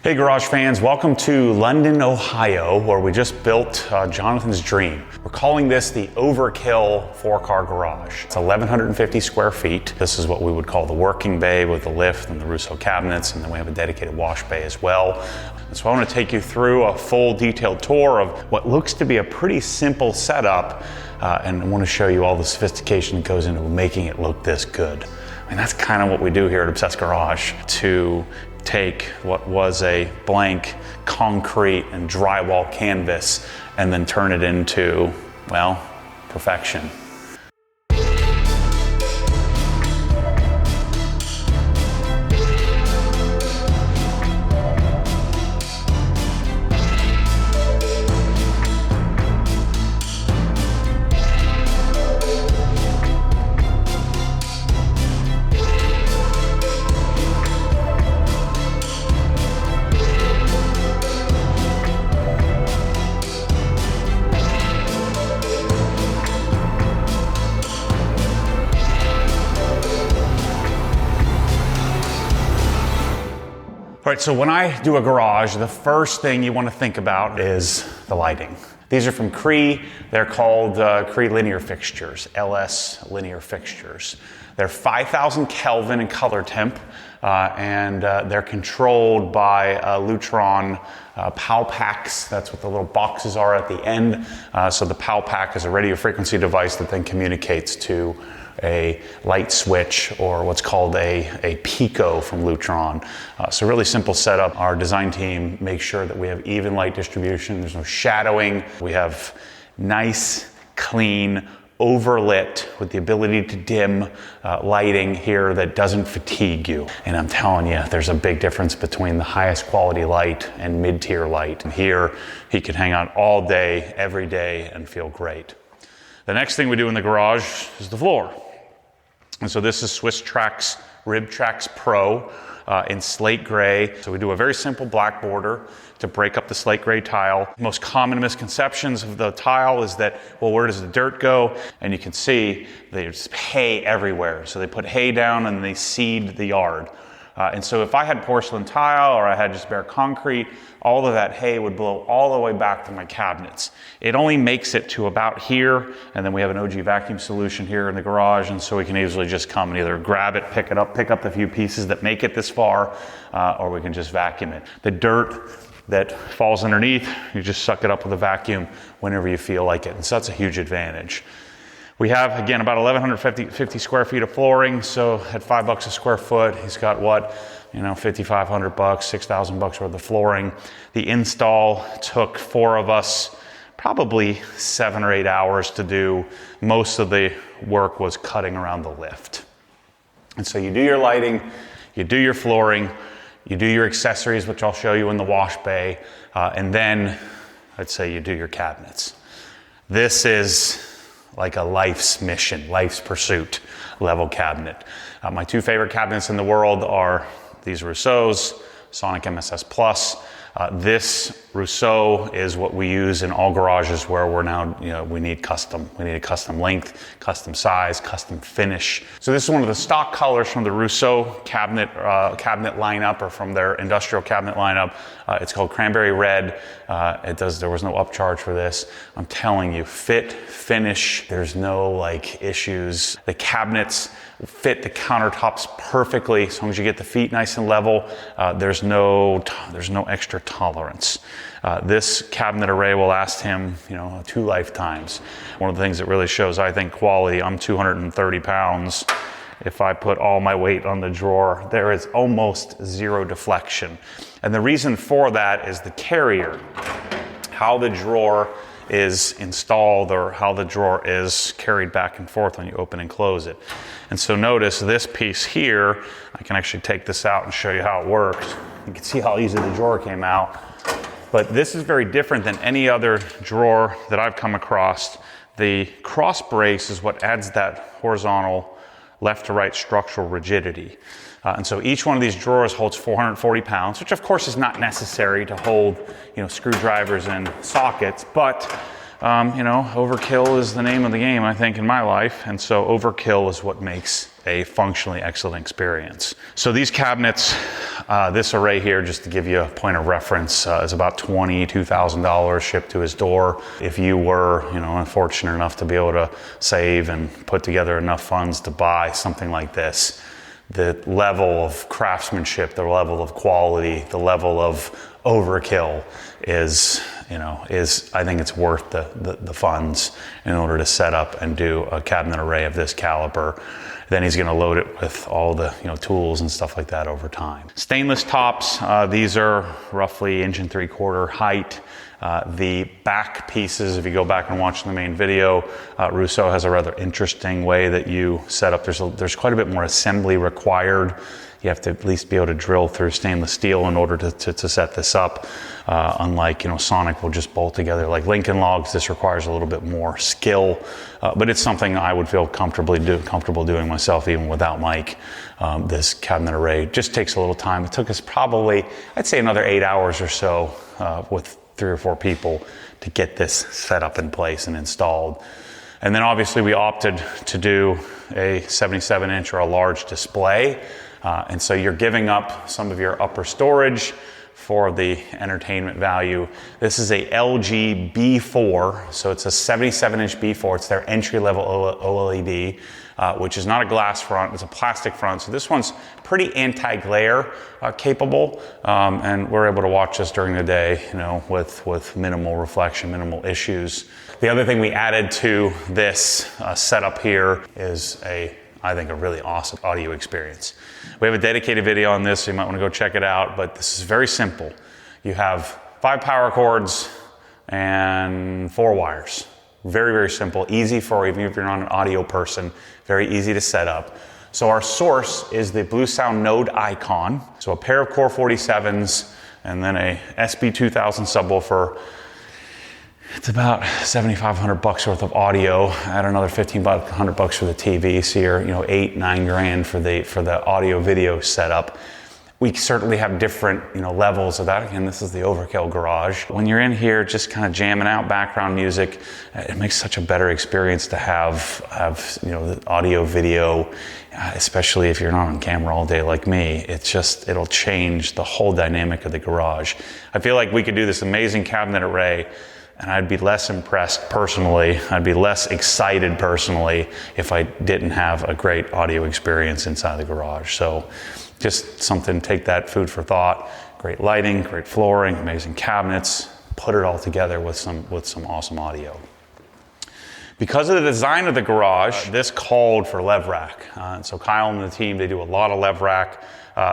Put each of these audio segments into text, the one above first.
Hey garage fans, welcome to London, Ohio, where we just built Jonathan's dream. We're calling this the Overkill 4-car garage. It's 1,150 square feet. This is what we would call the working bay with the lift and the Russo cabinets, and then we have a dedicated wash bay as well. And so I want to take you through a full detailed tour of what looks to be a pretty simple setup, and I want to show you all the sophistication that goes into making it look this good. And that's kind of what we do here at Obsessed Garage, to take what was a blank concrete and drywall canvas and then turn it into, well, perfection. All right, so when I do a garage, the first thing you want to think about is the lighting. These are from Cree. They're called Cree linear fixtures, LS linear fixtures. They're 5,000 Kelvin in color temp, and they're controlled by Lutron PAL packs. That's what the little boxes are at the end. So the PAL pack is a radio frequency device that then communicates to a light switch, or what's called a Pico from Lutron. So really simple setup. Our design team makes sure that we have even light distribution. There's no shadowing. We have nice, clean, overlit with the ability to dim lighting here that doesn't fatigue you. And I'm telling you, there's a big difference between the highest quality light and mid-tier light. And here, he can hang out all day, every day, and feel great. The next thing we do in the garage is the floor. And so this is Swiss Trax Rib Trax Pro in slate gray. So we do a very simple black border to break up the slate gray tile. Most common misconceptions of the tile is that, well, where does the dirt go? And you can see there's hay everywhere. So they put hay down and they seed the yard. And so if I had porcelain tile or I had just bare concrete, all of that hay would blow all the way back to my cabinets. It only makes it to about here, and then we have an OG vacuum solution here in the garage, and so we can easily just come and either grab it, pick up the few pieces that make it this far, or we can just vacuum it. The dirt that falls underneath, you just suck it up with a vacuum whenever you feel like it, and so that's a huge advantage. We have, again, about 1,150 square feet of flooring, so at $5 a square foot, he's got what, $5,500, 6,000 bucks worth of flooring. The install took 4 of us probably 7 or 8 hours to do. Most of the work was cutting around the lift. And so you do your lighting, you do your flooring, you do your accessories, which I'll show you in the wash bay, and then I'd say you do your cabinets. This is like a life's mission, life's pursuit level cabinet. My 2 favorite cabinets in the world are these Russos, Sonic MSS Plus. This Russo is what we use in all garages where we're now, we need a custom length, custom size, custom finish. So this is one of the stock colors from the Russo cabinet lineup, or from their industrial cabinet lineup. It's called Cranberry Red. There was no upcharge for this. I'm telling you, fit, finish, there's no issues. The cabinets fit the countertops perfectly. As long as you get the feet nice and level, there's no extra tolerance. This cabinet array will last him, 2 lifetimes. One of the things that really shows, I think, quality, I'm 230 pounds. If I put all my weight on the drawer, there is almost zero deflection. And the reason for that is the carrier, how the drawer is installed, or how the drawer is carried back and forth when you open and close it. And so notice this piece here, I can actually take this out and show you how it works. You can see how easy the drawer came out. But this is very different than any other drawer that I've come across. The cross brace is what adds that horizontal left to right structural rigidity. And so each one of these drawers holds 440 pounds, which of course is not necessary to hold, screwdrivers and sockets, but overkill is the name of the game, I think, in my life. And so overkill is what makes a functionally excellent experience. So these cabinets, this array here, just to give you a point of reference, is about $22,000 shipped to his door. If you were, unfortunate enough to be able to save and put together enough funds to buy something like this, the level of craftsmanship, the level of quality, the level of overkill is I think it's worth the funds in order to set up and do a cabinet array of this caliber. Then he's going to load it with all the tools and stuff like that over time. Stainless tops, these are roughly 1.75 inch height. The back pieces, if you go back and watch the main video, Russo has a rather interesting way that you set up. There's quite a bit more assembly required. You have to at least be able to drill through stainless steel in order to set this up. Unlike, Sonic will just bolt together like Lincoln Logs, this requires a little bit more skill, but it's something I would feel comfortable doing myself even without Mike. This cabinet array just takes a little time. It took us probably, I'd say another 8 hours or so with 3 or 4 people to get this set up in place and installed. And then obviously we opted to do a 77 inch or a large display. And so you're giving up some of your upper storage for the entertainment value. This is a LG B4, so it's a 77 inch B4. It's their entry level OLED, which is not a glass front, it's a plastic front. So this one's pretty anti-glare capable, and we're able to watch this during the day, with minimal reflection, minimal issues. The other thing we added to this setup here is I think a really awesome audio experience. We have a dedicated video on this, so you might want to go check it out, but this is very simple. You have 5 power cords and 4 wires. Very, very simple, easy for even if you're not an audio person, very easy to set up. So our source is the Blue Sound Node icon. So a pair of Core 47s and then a SB2000 subwoofer. It's about $7,500 worth of audio. Add another $1,500 for the TV. So you're, $8-9 grand for the audio video setup. We certainly have different, levels of that. Again, this is the Overkill garage. When you're in here, just kind of jamming out background music, it makes such a better experience to have the audio, video, especially if you're not on camera all day like me. It'll change the whole dynamic of the garage. I feel like we could do this amazing cabinet array, and I'd be less impressed personally, I'd be less excited personally if I didn't have a great audio experience inside the garage. So just something, take that food for thought. Great lighting, great flooring, amazing cabinets, put it all together with some awesome audio. Because of the design of the garage, this called for lev rack. So Kyle and the team, they do a lot of lev rack.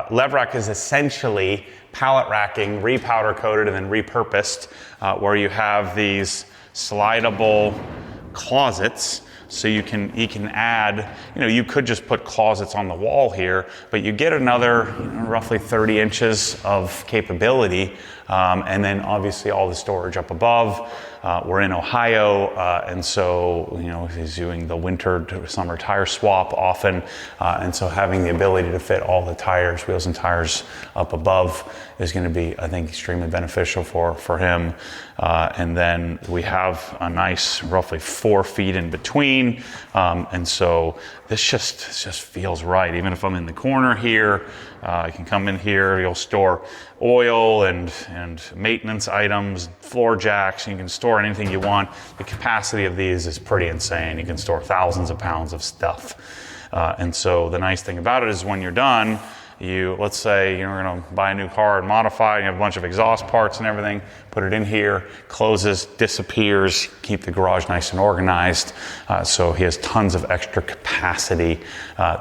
Lev rack is essentially pallet racking, repowder coated and then repurposed, where you have these slidable closets. So you can add, you could just put closets on the wall here, but you get another roughly 30 inches of capability, and then obviously all the storage up above. We're in Ohio, and so he's doing the winter to summer tire swap often, and so having the ability to fit all the tires, wheels and tires up above is going to be, I think, extremely beneficial for him. And then we have a nice roughly 4 feet in between, and so this just feels right. Even if I'm in the corner here, I can come in here, you'll store oil and maintenance items, floor jacks, you can store anything you want. The capacity of these is pretty insane. You can store thousands of pounds of stuff. And so the nice thing about it is when you're done, let's say you're going to buy a new car and modify, you have a bunch of exhaust parts and everything, put it in here, closes, disappears, keep the garage nice and organized. So he has tons of extra capacity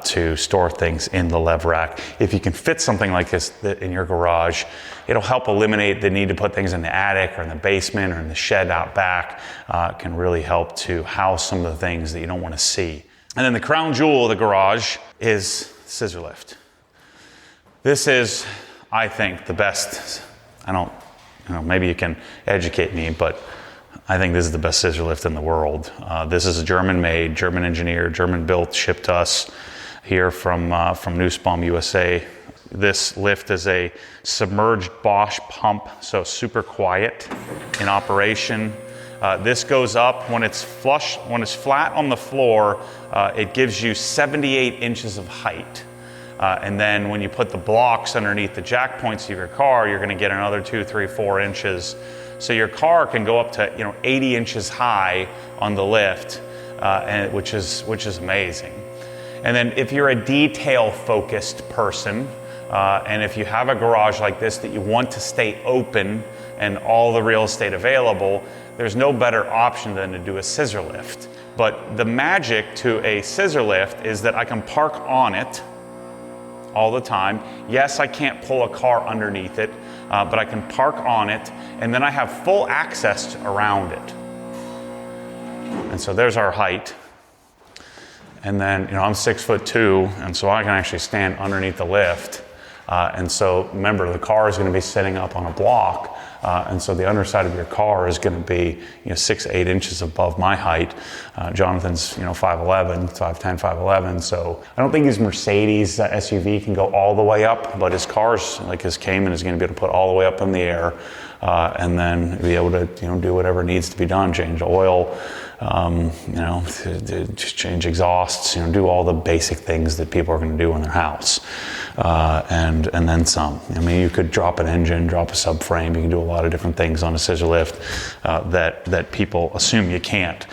to store things in the lev rack. If you can fit something like this in your garage, it'll help eliminate the need to put things in the attic or in the basement or in the shed out back. It can really help to house some of the things that you don't want to see. And then the crown jewel of the garage is scissor lift. This is, I think, the best. Maybe you can educate me, but I think this is the best scissor lift in the world. This is a German-made, German-engineered, German-built, shipped to us here from Nussbaum, USA. This lift is a submerged Bosch pump, so super quiet in operation. This goes up when it's flush, when it's flat on the floor, it gives you 78 inches of height. And then when you put the blocks underneath the jack points of your car, you're gonna get another 2, 3, 4 inches. So your car can go up to 80 inches high on the lift, which is amazing. And then if you're a detail-focused person, and if you have a garage like this that you want to stay open and all the real estate available, there's no better option than to do a scissor lift. But the magic to a scissor lift is that I can park on it all the time. Yes, I can't pull a car underneath it, but I can park on it, and then I have full access around it. And so there's our height. And then, I'm 6'2", and so I can actually stand underneath the lift. And so remember, the car is going to be sitting up on a block, and so the underside of your car is going to be 6 to 8 inches above my height. Jonathan's 5'11", 5'10", 5'11", so I don't think his Mercedes SUV can go all the way up, but his car's, like his Cayman, is going to be able to put all the way up in the air, and then be able to do whatever needs to be done, change oil, just change exhausts, do all the basic things that people are going to do in their house, and then some. I mean, you could drop an engine, drop a subframe. You can do a lot of different things on a scissor lift that people assume you can't.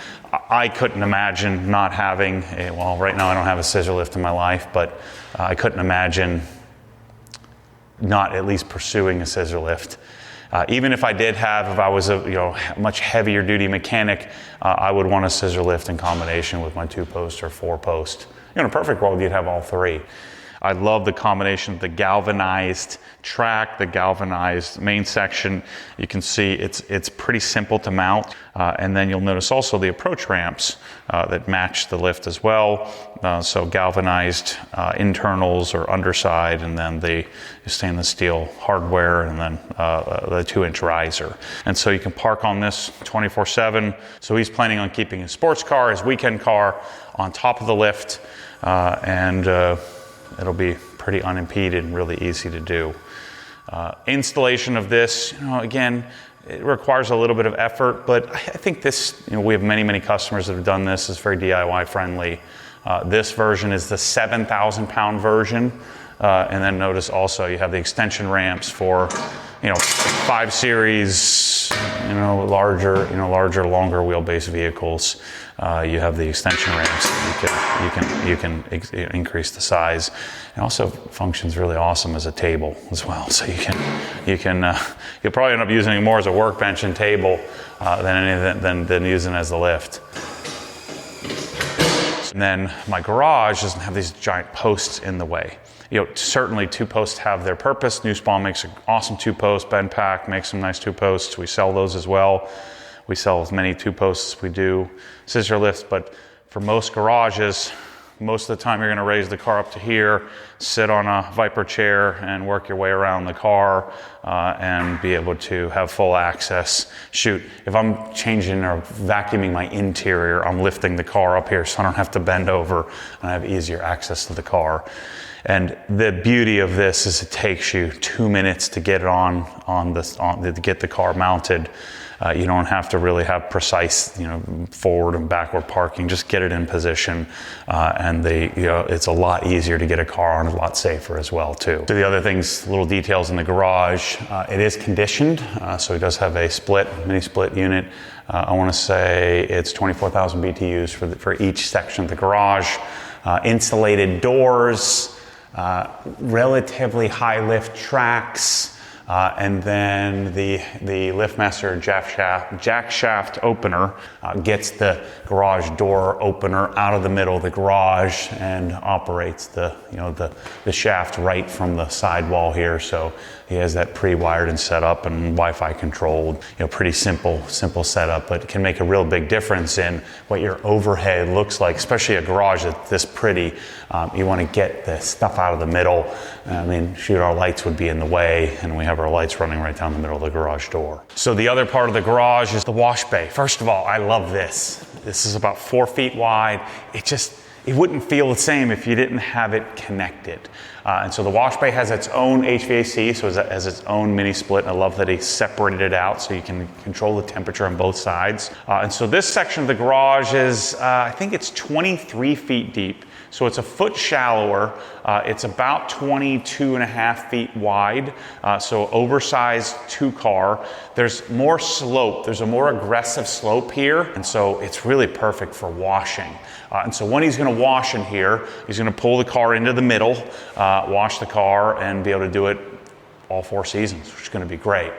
I couldn't imagine not having right now I don't have a scissor lift in my life, but I couldn't imagine not at least pursuing a scissor lift. Even if I was a much heavier duty mechanic, I would want a scissor lift in combination with my 2-post or 4-post. In a perfect world, you'd have all three. I love the combination of the galvanized track, the galvanized main section. You can see it's pretty simple to mount. And then you'll notice also the approach ramps that match the lift as well. So galvanized internals or underside, and then the stainless steel hardware, and then the 2-inch riser. And so you can park on this 24/7. So he's planning on keeping his sports car, his weekend car, on top of the lift, and it'll be pretty unimpeded and really easy to do. Installation of this, again, it requires a little bit of effort, but I think this, we have many customers that have done this. It's very DIY friendly. This version is the 7,000-pound version. And then notice also you have the extension ramps for, 5 Series, larger, longer wheelbase vehicles. You have the extension ramps. You can increase the size. It also functions really awesome as a table as well. So you'll probably end up using it more as a workbench and table than using it as a lift. And then my garage doesn't have these giant posts in the way. Certainly 2-posts have their purpose. New Spawn makes an awesome 2-post. Ben Pack makes some nice 2-posts. We sell those as well. We sell as many 2-posts as we do scissor lifts, but for most garages, most of the time you're going to raise the car up to here, sit on a Viper chair, and work your way around the car and be able to have full access. Shoot, if I'm changing or vacuuming my interior, I'm lifting the car up here so I don't have to bend over, and I have easier access to the car. And the beauty of this is it takes you 2 minutes to get it to get the car mounted. You don't have to really have precise, forward and backward parking. Just get it in position, and it's a lot easier to get a car on, a lot safer as well too. So the other things, little details in the garage. It is conditioned, so it does have a mini split unit. I want to say it's 24,000 BTUs for each section of the garage. Insulated doors. Relatively high lift tracks, and then the LiftMaster jack shaft opener gets the garage door opener out of the middle of the garage and operates the shaft right from the sidewall here. So he has that pre-wired and set up and Wi-Fi controlled. Pretty simple setup, but it can make a real big difference in what your overhead looks like, especially a garage that's this pretty. You want to get the stuff out of the middle. Our lights would be in the way, and we have our lights running right down the middle of the garage door. So the other part of the garage is the wash bay. First of all, I love this. This is about 4 feet wide. it wouldn't feel the same if you didn't have it connected. And so the wash bay has its own HVAC, so it has its own mini split. I love that he separated it out so you can control the temperature on both sides. And so this section of the garage is, I think it's 23 feet deep. So it's a foot shallower. It's about 22.5 feet wide. So oversized 2-car. There's more slope. There's a more aggressive slope here. And so it's really perfect for washing. And so when he's going to wash in here, he's going to pull the car into the middle, wash the car, and be able to do it all 4 seasons, which is going to be great.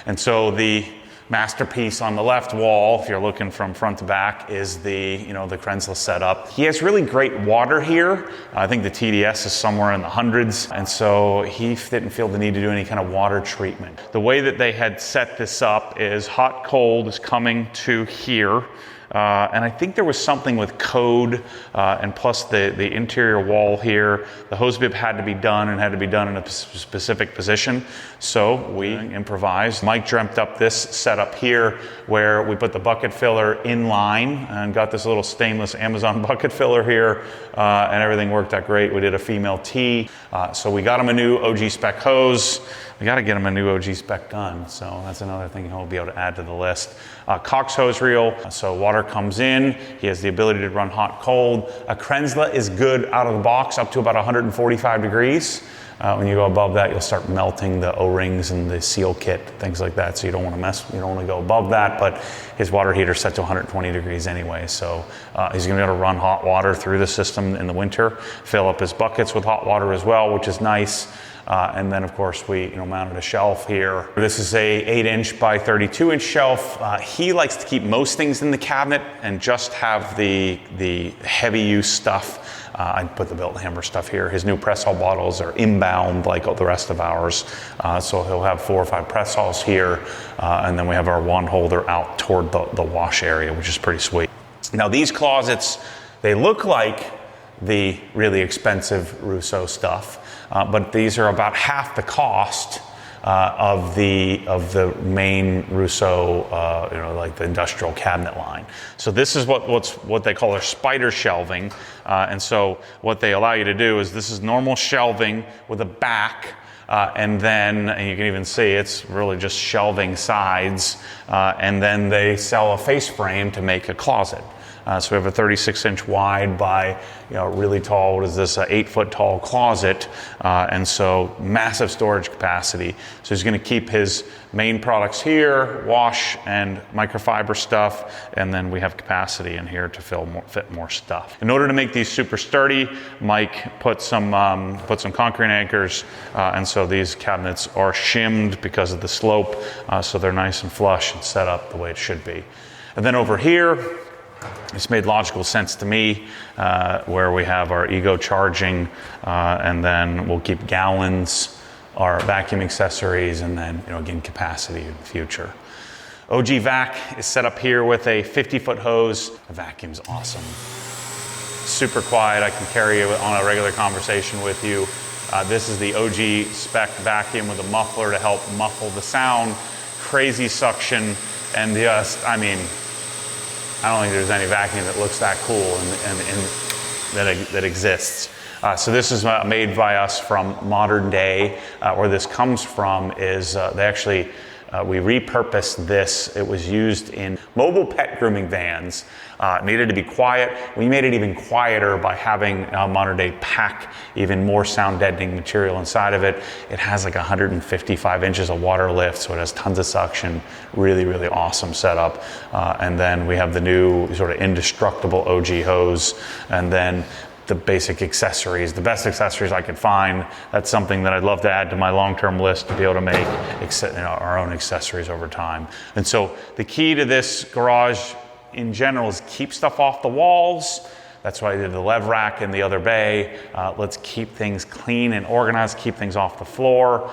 And so the masterpiece on the left wall, if you're looking from front to back, is the Crensless setup. He has really great water here. I think the TDS is somewhere in the hundreds, and so he didn't feel the need to do any kind of water treatment. The way that they had set this up is hot cold is coming to here. And I think there was something with code, and plus the interior wall here. The hose bib had to be done and had to be done in a specific position. So we improvised. Mike dreamt up this setup here where we put the bucket filler in line and got this little stainless Amazon bucket filler here, and everything worked out great. We did a female T. So we got him a new OG spec hose. We got to get him a new OG spec gun, so that's another thing he'll be able to add to the list. Cox hose reel, so water comes in. He has the ability to run hot, cold. A Crensless is good out of the box up to about 145 degrees. When you go above that, you'll start melting the O-rings and the seal kit, things like that. So you don't want to you don't want to go above that, but his water heater's set to 120 degrees anyway. So he's going to be able to run hot water through the system in the winter, fill up his buckets with hot water as well, which is nice. And then of course we mounted a shelf here. This is a 8-inch by 32-inch shelf. He likes to keep most things in the cabinet and just have the heavy use stuff. I put the belt hammer stuff here. His new press haul bottles are inbound like all the rest of ours. So he'll have 4 or 5 press hauls here. And then we have our wand holder out toward the wash area, which is pretty sweet. Now these closets, they look like the really expensive Russo stuff. But these are about half the cost of the main Russo, like the industrial cabinet line. So this is what they call their spider shelving, and so what they allow you to do is this is normal shelving with a back. And you can even see it's really just shelving sides, and then they sell a face frame to make a closet. So we have a 36-inch wide by, really tall, what is this, 8-foot tall closet, and so massive storage capacity. So he's going to keep his main products here, wash and microfiber stuff, and then we have capacity in here to fit more stuff. In order to make these super sturdy, Mike put some concrete anchors, and so these cabinets are shimmed because of the slope, so they're nice and flush and set up the way it should be. And then over here, it's made logical sense to me, where we have our Ego charging, and then we'll keep gallons, our vacuum accessories, and then again capacity in the future. OG Vac is set up here with a 50-foot hose. The vacuum's awesome. Super quiet. I can carry it on a regular conversation with you. This is the OG spec vacuum with a muffler to help muffle the sound. Crazy suction, and I don't think there's any vacuum that looks that cool and that exists. So this is made by us from Modern Day. Where this comes from is we repurposed this. It was used in mobile pet grooming vans. It needed to be quiet. We made it even quieter by having Modern Day pack even more sound deadening material inside of it. It has like 155 inches of water lift, so it has tons of suction. Really, really awesome setup. And then we have the new sort of indestructible OG hose, and then the basic accessories, the best accessories I could find. That's something that I'd love to add to my long-term list to be able to make our own accessories over time. And so the key to this garage in general is keep stuff off the walls. That's why I did the lev rack in the other bay. Let's keep things clean and organized, keep things off the floor.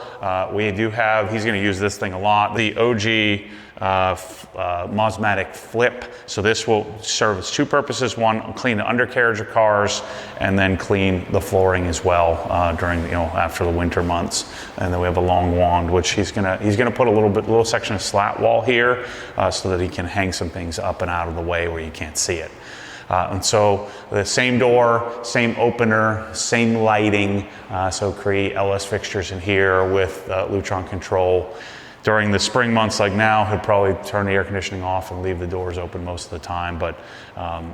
He's gonna use this thing a lot, the OG Mosmatic Flip. So this will serve as 2 purposes. One, clean the undercarriage of cars, and then clean the flooring as well during after the winter months. And then we have a long wand, which he's gonna put a little section of slat wall here, so that he can hang some things up and out of the way where you can't see it. And so the same door, same opener, same lighting. So Cree LS fixtures in here with Lutron control. During the spring months like now, he'd probably turn the air conditioning off and leave the doors open most of the time. But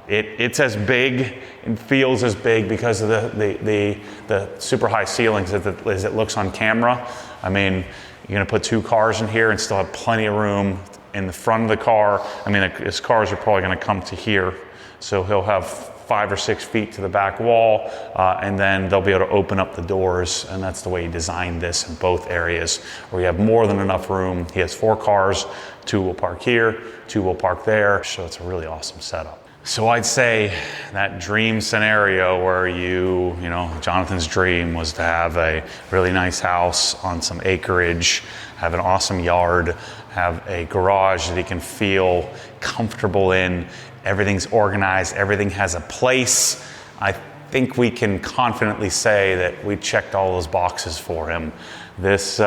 it's as big and feels as big because of the super high ceilings as it looks on camera. I mean, you're gonna put 2 cars in here and still have plenty of room in the front of the car. I mean, his cars are probably gonna come to here. So he'll have 5 or 6 feet to the back wall, and then they'll be able to open up the doors, and that's the way he designed this in both areas, where you have more than enough room. He has 4 cars, 2 will park here, 2 will park there, so it's a really awesome setup. So I'd say that dream scenario where you know, Jonathan's dream was to have a really nice house on some acreage, have an awesome yard, have a garage that he can feel comfortable in. Everything's organized, everything has a place. I think we can confidently say that we checked all those boxes for him. This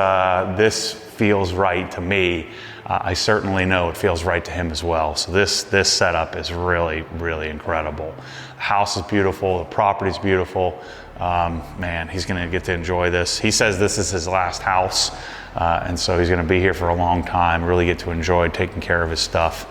feels right to me. I certainly know it feels right to him as well. So this setup is really, really incredible. The house is beautiful, the property's beautiful. Man, he's gonna get to enjoy this. He says this is his last house, and so he's gonna be here for a long time, really get to enjoy taking care of his stuff.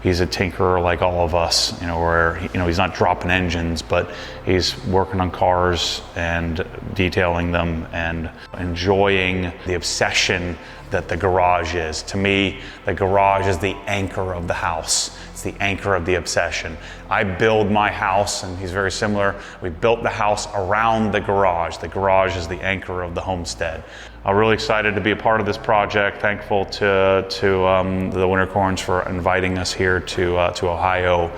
He's a tinkerer like all of us, you know, where, you know, he's not dropping engines, but he's working on cars and detailing them and enjoying the obsession that the garage is. To me, the garage is the anchor of the house. It's the anchor of the obsession. I build my house, and he's very similar. We built the house around the garage. The garage is the anchor of the homestead. I'm really excited to be a part of this project. Thankful to the Wintercorns for inviting us here to Ohio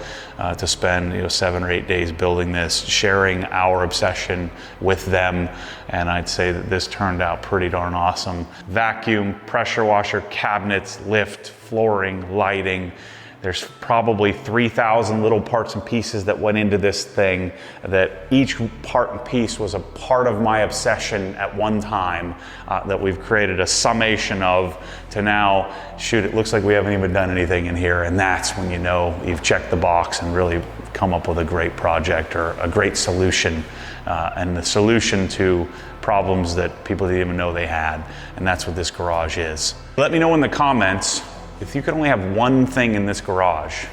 to spend 7 or 8 days building this, sharing our obsession with them. And I'd say that this turned out pretty darn awesome. Vacuum, pressure washer, cabinets, lift, flooring, lighting. There's probably 3,000 little parts and pieces that went into this thing, that each part and piece was a part of my obsession at one time, that we've created a summation of to now, shoot, it looks like we haven't even done anything in here. And that's when you know you've checked the box and really come up with a great project or a great solution, and the solution to problems that people didn't even know they had. And that's what this garage is. Let me know in the comments, if you could only have one thing in this garage.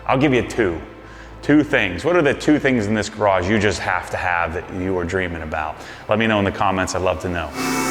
I'll give you 2. 2 things. What are the 2 things in this garage you just have to have that you were dreaming about? Let me know in the comments. I'd love to know.